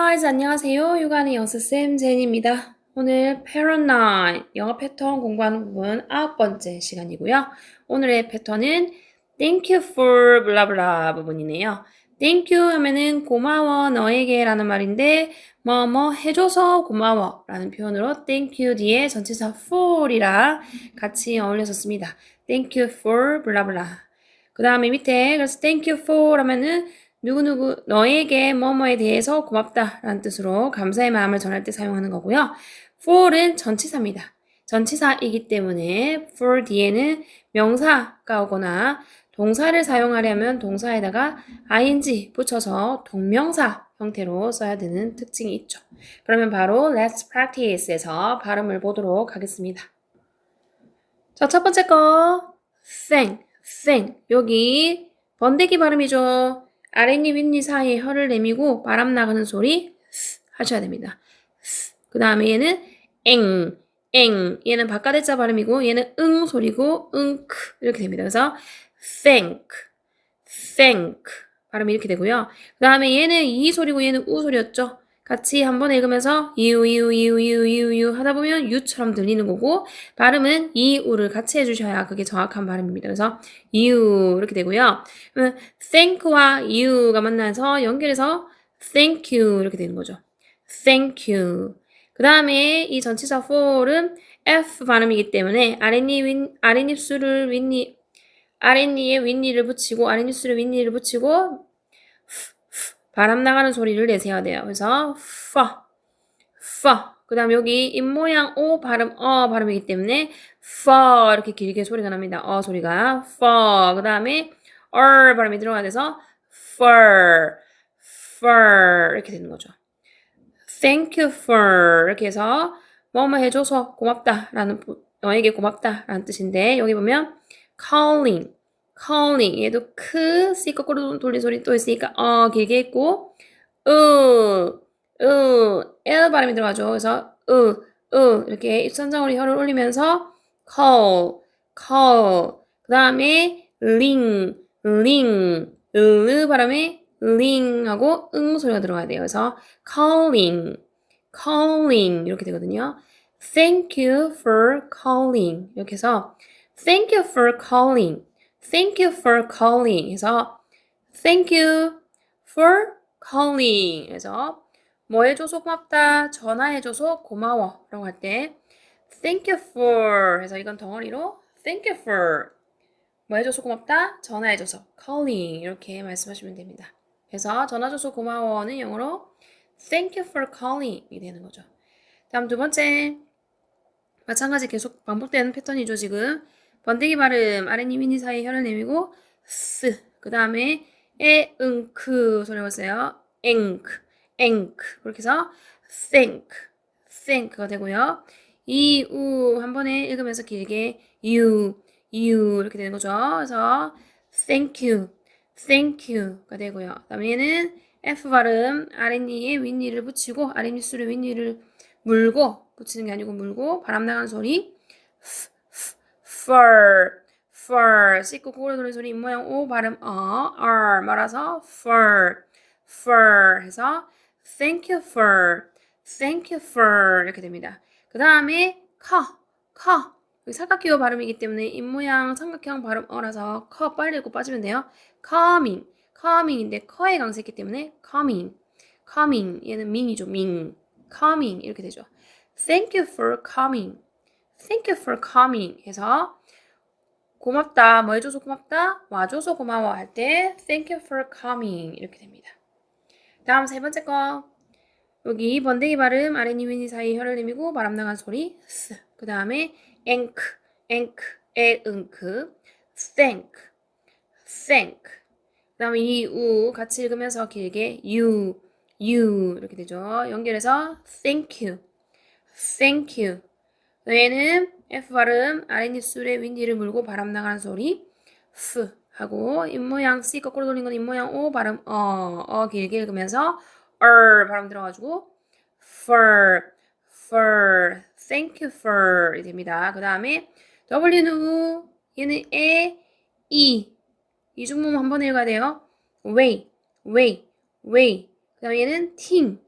guys, 안녕하세요. 육아의 여수쌤 제니입니다. 오늘 Pattern 9, 영어 패턴 공부하는 부분 9번째 시간이고요. 오늘의 패턴은 Thank you for 블라블라 부분이네요. Thank you 하면은 고마워 너에게 라는 말인데 뭐 해줘서 고마워 라는 표현으로 Thank you 뒤에 전치사 for이랑 같이 어울려서 씁니다. Thank you for 블라블라. 그 다음에 밑에 그래서 Thank you for 하면은 누구누구 너에게 뭐뭐에 대해서 고맙다 라는 뜻으로 감사의 마음을 전할 때 사용하는 거고요. for은 전치사입니다. 전치사이기 때문에 for 뒤에는 명사가 오거나 동사를 사용하려면 동사에다가 ing 붙여서 동명사 형태로 써야 되는 특징이 있죠. 그러면 바로 Let's practice에서 발음을 보도록 하겠습니다. 자, 첫 번째 거 thank 여기 번데기 발음이죠. 아랫니 윗니 사이에 혀를 내미고 바람 나가는 소리 하셔야 됩니다. 그 다음에 얘는 엥 얘는 바깥의자 발음이고 얘는 응 소리고 응크 이렇게 됩니다. 그래서 thank 발음이 이렇게 되고요. 그 다음에 얘는 이 소리고 얘는 우 소리였죠. 같이 한번 읽으면서 유 하다 보면 유처럼 들리는 거고 발음은 이 우를 같이 해주셔야 그게 정확한 발음입니다. 그래서 유 이렇게 되고요. thank와 you가 만나서 연결해서 thank you 이렇게 되는 거죠. thank you. 그 다음에 이 전치사 for은 F 발음이기 때문에 아랫입술을 아랫니에 윗니를 붙이고 아랫입술에 윗니를 붙이고 바람 나가는 소리를 내세워야 돼요. 그래서 그 다음 여기 입모양 O 발음 발음이기 때문에 이렇게 길게 소리가 납니다. 소리가 그 다음에 발음이 들어가야 돼서 fur 이렇게 되는 거죠. Thank you for 이렇게 해서 뭐뭐 해줘서 고맙다 라는 너에게 고맙다 라는 뜻인데 여기 보면 calling 얘도 C 거꾸로 돌린 소리 또 있으니까 길게 했고 L 발음이 들어가죠. 그래서 이렇게 입선장으로 혀를 올리면서 call 그 다음에 ring 발음에 ring하고 응 소리가 들어가야 돼요. 그래서 calling 이렇게 되거든요. Thank you for calling 이렇게 해서 Thank you for calling 해서 Thank you for calling 해서 뭐 해줘서 고맙다 전화해줘서 고마워 라고 할 때 Thank you for 해서 이건 덩어리로 Thank you for 뭐 해줘서 고맙다 전화해줘서 calling 이렇게 말씀하시면 됩니다. 그래서 전화줘서 고마워는 영어로 Thank you for calling이 되는 거죠. 다음 두 번째 마찬가지 계속 반복되는 패턴이죠. 지금 번데기 발음 아랫니 윗니 사이에 혀를 내밀고 그 다음에 크 소리가 있어요. 앵크 그렇게 해서 thank가 되고요. 이 우 한 번에 읽으면서 길게 you 이렇게 되는 거죠. 그래서 thank you가 되고요. 그 다음에 얘는 F 발음 아랫니에 윗니를 붙이고 아랫입술에 윗니를 물고 붙이는 게 아니고 물고 바람 나가는 소리 fur 씻고 고구려 노래 소리 입모양 O 발음 R 말아서 fur 해서 thank you for 이렇게 됩니다. 그 다음에 삼각기호 발음이기 때문에 입모양 삼각형 발음 어라서 빨리 읽고 빠지면 돼요. coming인데 커에 강세했기 때문에 coming 얘는 ming이죠. coming 이렇게 되죠. Thank you for coming 해서 고맙다 뭐 해줘서 고맙다 와줘서 고마워 할 때 Thank you for coming 이렇게 됩니다. 다음 세 번째 거 여기 번데기 발음 아랫니 윗니 사이 혀를 내미고 바람 나간 소리 그 다음에 앵크의 응크 thank 그 다음에 이 우 같이 읽으면서 길게 you 이렇게 되죠. 연결해서 thank you 얘는 F 발음 아랫입술에 윗니를 물고 바람 나가는 소리 하고 입모양 C 거꾸로 돌린 건 입모양 O 발음 길게 읽으면서 발음 들어가지고 for thank you for 이 됩니다. 그 다음에 W는 우 얘는 이중모음 한 번 읽어야 돼요. way 그 다음에 얘는 ting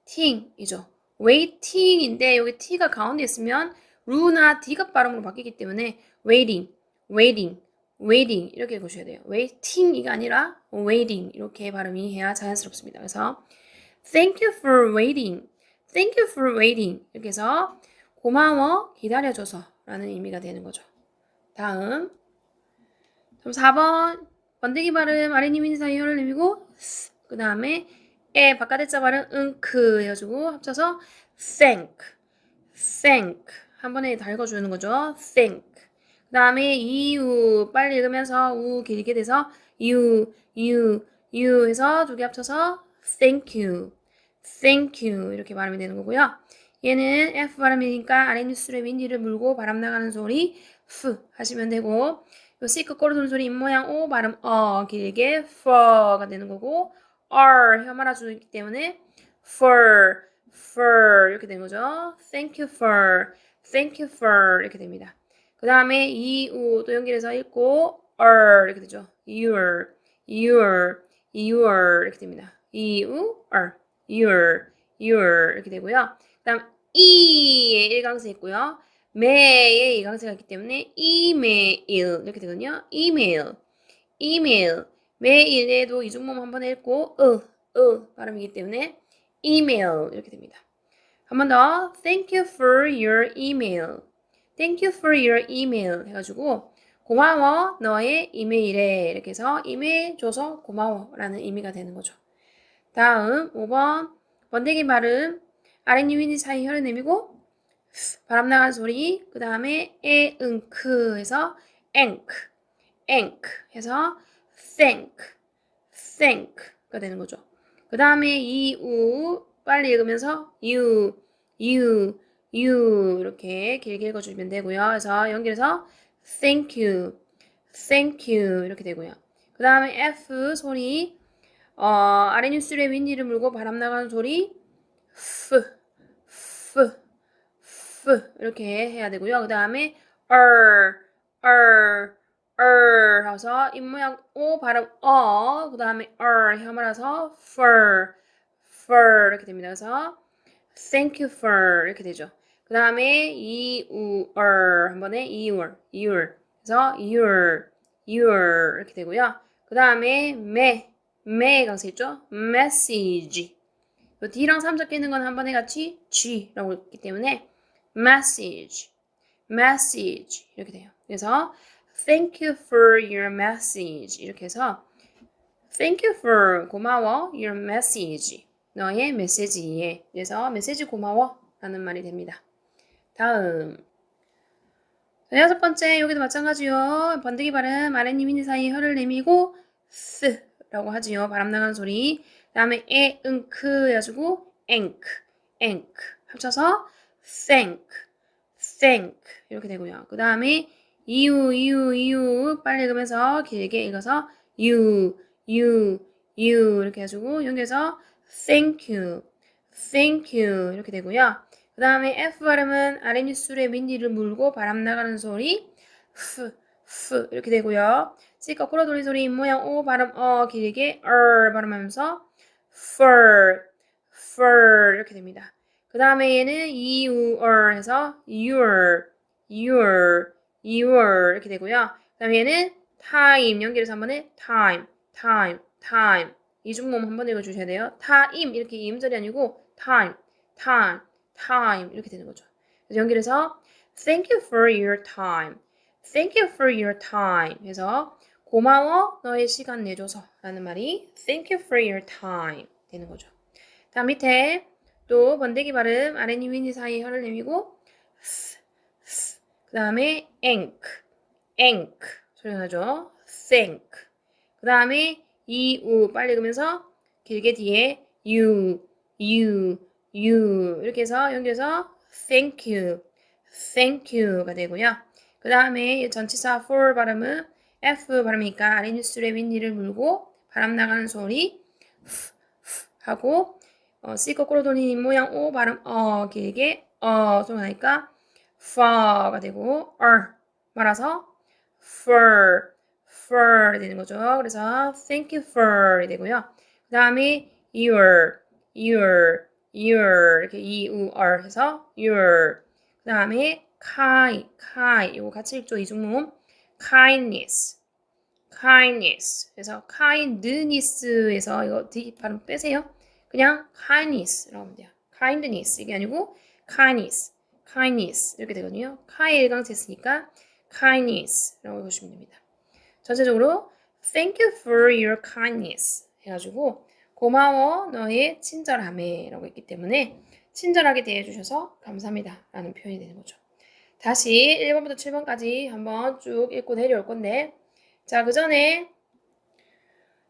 팅이죠. waiting인데 여기 t가 가운데 있으면 루나 d가 발음으로 바뀌기 때문에 waiting 이렇게 보셔야 돼요. waiting이가 아니라 waiting 이렇게 발음이 해야 자연스럽습니다. 그래서 thank you for waiting 이렇게 해서 고마워 기다려줘서 라는 의미가 되는 거죠. 다음 4번 번데기 발음 아랫니민 사이 혀를 내밀고 그 다음에 바깥에 자 발음 응크 해가지고 합쳐서 thank 한 번에 다 읽어주는 거죠. thank 그 다음에 이유 빨리 읽으면서 우 길게 돼서 you 해서 두 개 합쳐서 thank you 이렇게 발음이 되는 거고요. 얘는 F 발음이니까 아랫입술에 윈디를 물고 바람 나가는 소리 F 하시면 되고 요 C 끝으로 도는 소리 입모양 O 발음 길게 F가 되는 거고 R 혀 말아주기 때문에 for 이렇게 되는 거죠. Thank you for 이렇게 됩니다. 그 다음에 이, 우 또 연결해서 읽고 이렇게 되죠. your 이렇게 됩니다. 이, 우, your 이렇게 되고요. 그 다음 이에 일강세 있고요. 매에 이강세가 있기 때문에 이메일 이렇게 되거든요. 이메일 매일에도 이중모음 한 번 읽고 발음이기 때문에 이메일 이렇게 됩니다. 한 번 더 Thank you for your email 해가지고 고마워 너의 이메일에 이렇게 해서 이메일 줘서 고마워 라는 의미가 되는 거죠. 다음 5번 번데기 발음 아랫니윈이 사이 혀를 내밀고 바람 나가는 소리 그 다음에 응크 해서 앵크 해서 thank가 되는 거죠. 그 다음에 이우 빨리 읽으면서 you 이렇게 길게 읽어주시면 되고요. 그래서 연결해서 thank you 이렇게 되고요. 그 다음에 F 소리 아랫입술에 윗니를 물고 바람 나가는 소리 F 이렇게 해야 되고요. 그 다음에 하면서 입모양 O 발음 그 다음에 혀 말아서 fur 이렇게 됩니다. 그래서 thank you for 이렇게 되죠. 그 다음에 한 번에 your 그래서 your 이렇게 되고요. 그 다음에 매 강세 있죠? message 요 D랑 3자 끼는 건 한 번에 같이 G라고 했기 때문에 message 이렇게 돼요. 그래서 thank you for your message 이렇게 해서 thank you for 고마워 your message 너의 메시지에 그래서 메시지 고마워 라는 말이 됩니다. 다음 6번째 여기도 마찬가지요. 번데기 발음 아랫니민 사이 혀를 내밀고 라고 하지요. 바람 나가는 소리 그 다음에 응크 해가지고 앵크 합쳐서 thank 이렇게 되고요. 그 다음에 이유 빨리 읽으면서 길게 읽어서 you 이렇게 해가지고 연결해서 thank you 이렇게 되고요. 그 다음에 F 발음은 아랫입술에 윗니를 물고 바람 나가는 소리 F 이렇게 되고요. C 거꾸로 돌린 소리 입모양 O 발음 길게 발음하면서 fur 이렇게 됩니다. 그 다음에 얘는 해서 your 이렇게 되고요. 그 다음에 얘는 time 연결해서 한 번에 time 이중모음 한 번 읽어주셔야 돼요. time 이렇게 이음절이 아니고 time 이렇게 되는 거죠. 그래서 연결해서 thank you for your time 해서 고마워 너의 시간 내줘서 라는 말이 thank you for your time 되는 거죠. 다음 밑에 또 번데기 발음 아랫니윈이 사이 혀를 내밀고 그 다음에 앵크 소리가 나죠. thank 그 다음에 이우 빨리 읽으면서 길게 뒤에 you 이렇게 해서 연결해서 thank you가 되고요. 그 다음에 전치사 for 발음은 F 발음이니까 아랫입술에 윗니를 물고 바람 나가는 소리 하고 C 거꾸로 돌린 입모양 O 발음 길게 소리가 나니까 far가 되고 말아서 for 되는 거죠. 그래서 thank you for 되고요. 그 다음에 your your 이렇게 your 해서 your 그 다음에 kind 이거 같이 읽죠 이중모음 kindness 그래서 kindness에서 이거 D 발음 빼세요. 그냥 kindness라고 하면 돼요. kindness 이게 아니고 kindness 이렇게 되거든요. 카의 일강체 쓰니까 kindness라고 보시면 됩니다. 전체적으로 thank you for your kindness 해가지고 고마워 너의 친절함에 라고 했기 때문에 친절하게 대해주셔서 감사합니다 라는 표현이 되는 거죠. 다시 1번부터 7번까지 한번 쭉 읽고 내려올 건데 자, 그 전에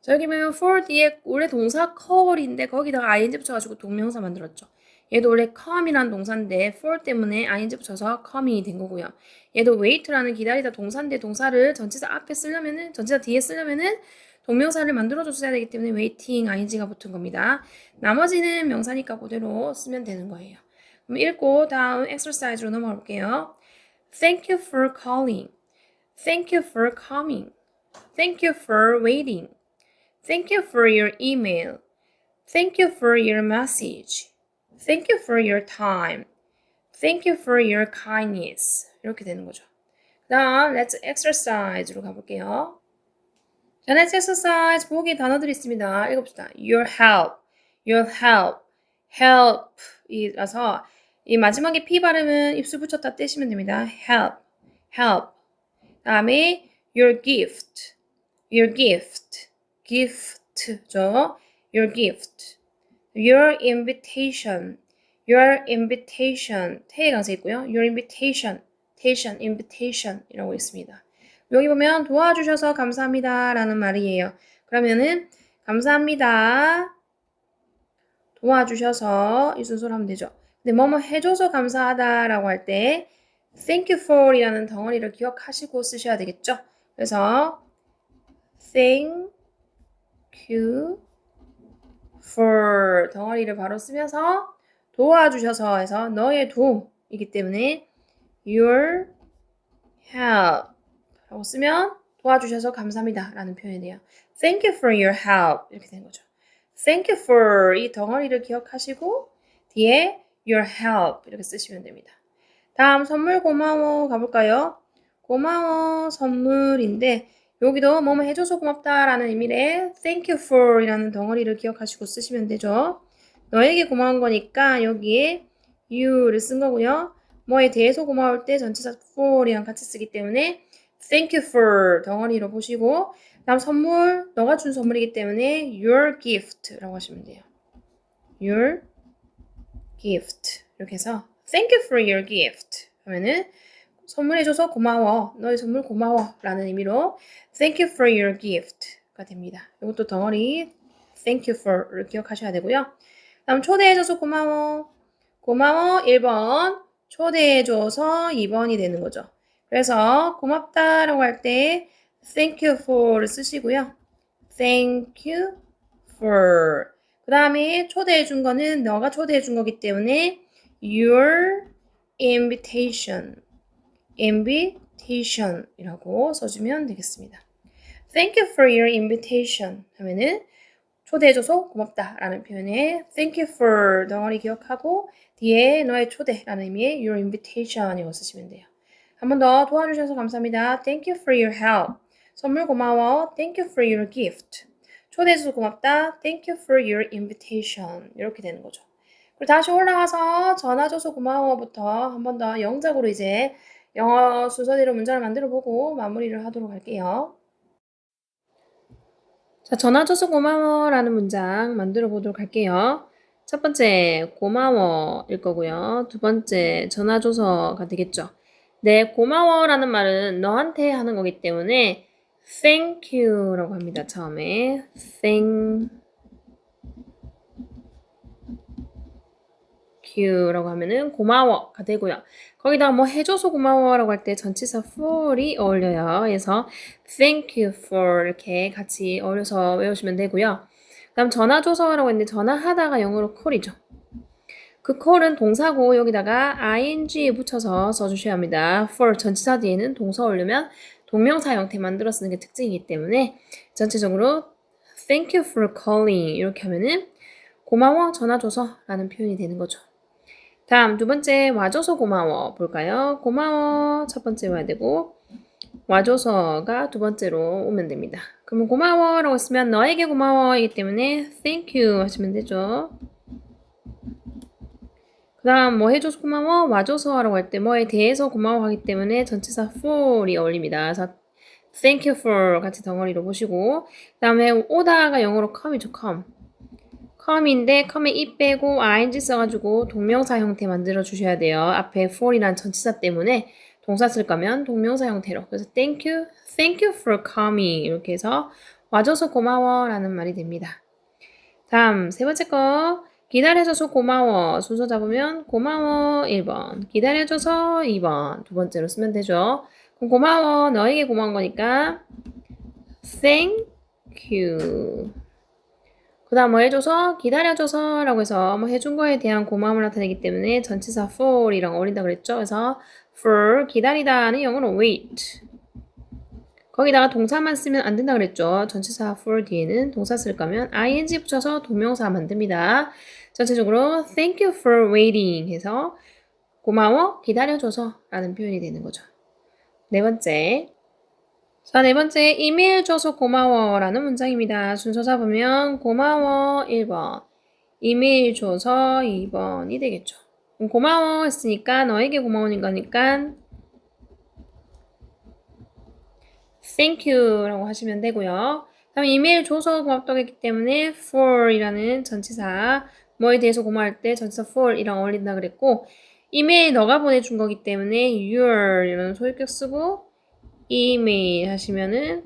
저기 보면 for 뒤에 원래 동사 call인데 거기다가 ing 붙여가지고 동명사 만들었죠. 얘도 원래 come이라는 동사인데 for 때문에 ing 붙여서 come이 된 거고요. 얘도 wait라는 기다리다 동사인데 동사를 전치사 앞에 쓰려면은 전치사 뒤에 쓰려면은 동명사를 만들어줬어야 되기 때문에 waiting ing가 붙은 겁니다. 나머지는 명사니까 그대로 쓰면 되는 거예요. 그럼 읽고 다음 exercise로 넘어가 볼게요. Thank you for calling. Thank you for coming. Thank you for waiting. Thank you for your email. Thank you for your message. Thank you for your time. Thank you for your kindness. 이렇게 되는 거죠. 그 다음 Let's exercise로 가볼게요. 자, Let's exercise 보기 단어들이 있습니다. 읽어봅시다. Your help. Your help. help이라서 이 마지막에 P 발음은 입술 붙였다 떼시면 됩니다. help. 그 다음에 your gift. gift죠. your gift. your invitation. 태의 강세 있고요. your invitation 이라고 있습니다. 여기 보면 도와주셔서 감사합니다 라는 말이에요. 그러면은 감사합니다. 도와주셔서 이 순서로 하면 되죠. 근데 뭐뭐 해줘서 감사하다 라고 할 때 thank you for 이라는 덩어리를 기억하시고 쓰셔야 되겠죠. 그래서 thank you for 덩어리를 바로 쓰면서 도와주셔서 해서 너의 도움이기 때문에 your help 라고 쓰면 도와주셔서 감사합니다 라는 표현이 돼요. Thank you for your help 이렇게 되는 거죠. Thank you for 이 덩어리를 기억하시고 뒤에 your help 이렇게 쓰시면 됩니다. 다음 선물 고마워 가볼까요? 고마워 선물인데 여기도 뭐뭐 해줘서 고맙다라는 의미의 thank you for 이라는 덩어리를 기억하시고 쓰시면 되죠. 너에게 고마운 거니까 여기에 you를 쓴 거고요. 뭐에 대해서 고마울 때 전치사 for이랑 같이 쓰기 때문에 thank you for 덩어리로 보시고 다음 선물, 너가 준 선물이기 때문에 your gift라고 하시면 돼요. your gift 이렇게 해서 thank you for your gift 하면은 선물해줘서 고마워, 너의 선물 고마워 라는 의미로 thank you for your gift가 됩니다. 이것도 덩어리 thank you for를 기억하셔야 되고요. 다음 초대해줘서 고마워 1번 초대해줘서 2번이 되는 거죠. 그래서 고맙다라고 할 때 thank you for를 쓰시고요. thank you for 그 다음에 초대해준 거는 너가 초대해준 거기 때문에 your invitation이라고 써주면 되겠습니다. Thank you for your invitation 하면은 초대해줘서 고맙다라는 표현에 thank you for 덩어리 기억하고 뒤에 너의 초대라는 의미의 your invitation이라고 쓰시면 돼요. 한 번 더 도와주셔서 감사합니다. Thank you for your help. 선물 고마워. Thank you for your gift. 초대해줘서 고맙다. Thank you for your invitation. 이렇게 되는 거죠. 그리고 다시 올라가서 전화줘서 고마워부터 한 번 더 영작으로 이제 영어 순서대로 문장을 만들어 보고 마무리를 하도록 할게요. 자, 전화줘서 고마워 라는 문장 만들어 보도록 할게요. 첫 번째, 고마워일 거고요. 두 번째, 전화줘서가 되겠죠. 네, 고마워라는 말은 너한테 하는 거기 때문에 thank you라고 합니다. 처음에 thank you라고 하면은 고마워가 되고요. 거기다가 뭐 해줘서 고마워라고 할 때 전치사 for이 어울려요. 그래서 thank you for 이렇게 같이 어울려서 외우시면 되고요. 그다음 전화줘서라고 했는데 전화하다가 영어로 call이죠. 그 call은 동사고 여기다가 ing 붙여서 써주셔야 합니다. for 전치사 뒤에는 동사 올리면 동명사 형태 만들어 쓰는 게 특징이기 때문에 전체적으로 thank you for calling 이렇게 하면은 고마워 전화 줘서 라는 표현이 되는 거죠. 다음 두 번째 와줘서 고마워 볼까요? 고마워 첫 번째 와야 되고 와줘서가 두 번째로 오면 됩니다. 그러면 고마워라고 쓰면 너에게 고마워이기 때문에 thank you 하시면 되죠. 그 다음 뭐 해줘서 고마워 와줘서 라고 할 때 뭐에 대해서 고마워하기 때문에 전치사 for이 어울립니다. 그래서 thank you for 같이 덩어리로 보시고 그 다음에 오다가 영어로 come이죠. come인데 come에 이 빼고 ing 써가지고 동명사 형태 만들어 주셔야 돼요. 앞에 for이란 전치사 때문에 동사 쓸 거면 동명사 형태로. 그래서 thank you for coming 이렇게 해서 와줘서 고마워 라는 말이 됩니다. 다음 세 번째 거 기다려줘서 고마워 순서 잡으면 고마워 1번 기다려줘서 2번 두 번째로 쓰면 되죠. 그럼 고마워 너에게 고마운 거니까 thank you 그 다음 뭐 해줘서 기다려줘서 라고 해서 뭐 해준 거에 대한 고마움을 나타내기 때문에 전치사 for이랑 어울린다 그랬죠. 그래서 for 기다리다는 영어로 wait 거기다가 동사만 쓰면 안 된다 그랬죠. 전치사 for 뒤에는 동사 쓸 거면 ing 붙여서 동명사 만듭니다. 전체적으로 thank you for waiting 해서 고마워 기다려줘서 라는 표현이 되는 거죠. 네 번째 자, 네 번째 이메일 줘서 고마워 라는 문장입니다. 순서 잡으면 고마워 1번 이메일 줘서 2번이 되겠죠. 그럼 고마워 했으니까 너에게 고마운 거니까 thank you 라고 하시면 되고요. 다음에 이메일 줘서 고맙다고 했기 때문에 for 이라는 전치사 뭐에 대해서 고마울 때 전치사 for 이랑 어울린다 그랬고 이메일 너가 보내준 거기 때문에 your 이라는 소유격 쓰고 이메일 하시면은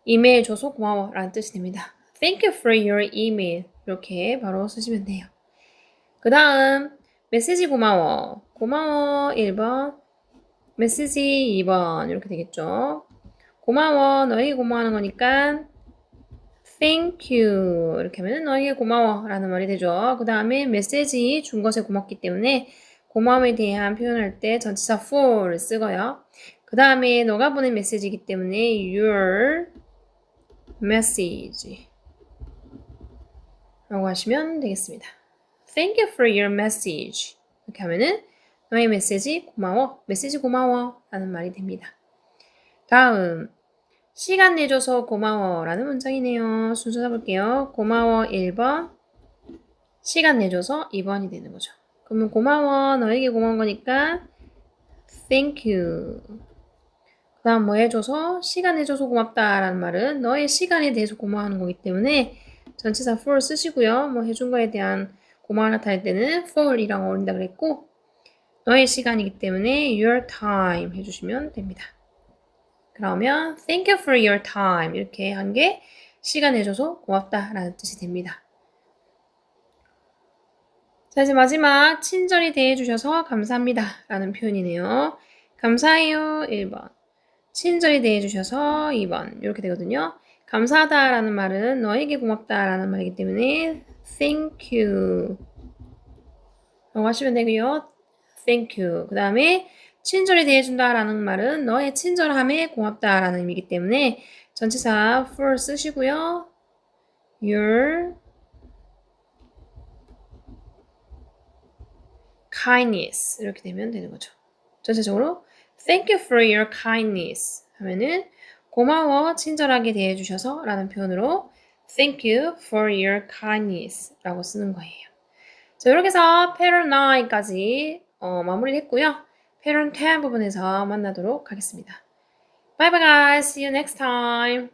이메일 줘서 고마워 라는 뜻이 됩니다. Thank you for your email 이렇게 바로 쓰시면 돼요. 그 다음 메시지 고마워 1번 메시지 2번 이렇게 되겠죠. 고마워 너에게 고마워하는 거니까 thank you 이렇게 하면 너에게 고마워 라는 말이 되죠. 그 다음에 메시지 준 것에 고맙기 때문에 고마움에 대한 표현할 때 전치사 for를 쓰고요. 그 다음에 너가 보낸 메시지이기 때문에 your message 라고 하시면 되겠습니다. Thank you for your message 이렇게 하면은 너의 메시지 고마워 라는 말이 됩니다. 다음 시간 내줘서 고마워 라는 문장이네요. 순서 잡을게요. 고마워 1번 시간 내줘서 2번이 되는 거죠. 그러면 고마워 너에게 고마운 거니까 thank you 그 다음 뭐 해줘서 시간 내줘서 고맙다 라는 말은 너의 시간에 대해서 고마워하는 거기 때문에 전치사 for 쓰시고요. 뭐 해준 거에 대한 고마워 나타낼 때는 for이랑 어울린다 그랬고 너의 시간이기 때문에 your time 해주시면 됩니다. 그러면 thank you for your time 이렇게 한 게 시간 내줘서 고맙다 라는 뜻이 됩니다. 자 이제 마지막 친절히 대해주셔서 감사합니다 라는 표현이네요. 감사해요 1번 친절히 대해주셔서 2번 이렇게 되거든요. 감사하다 라는 말은 너에게 고맙다 라는 말이기 때문에 thank you 라고 하시면 되고요. thank you 그 다음에 친절히 대해준다 라는 말은 너의 친절함에 고맙다 라는 의미이기 때문에 전치사 for 쓰시고요. your kindness 이렇게 되면 되는 거죠. 전체적으로 thank you for your kindness 하면은 고마워 친절하게 대해주셔서 라는 표현으로 thank you for your kindness 라고 쓰는 거예요. 자 이렇게 해서 pattern 9까지 마무리를 했고요. pattern 10 부분에서 만나도록 하겠습니다. Bye bye guys. See you next time.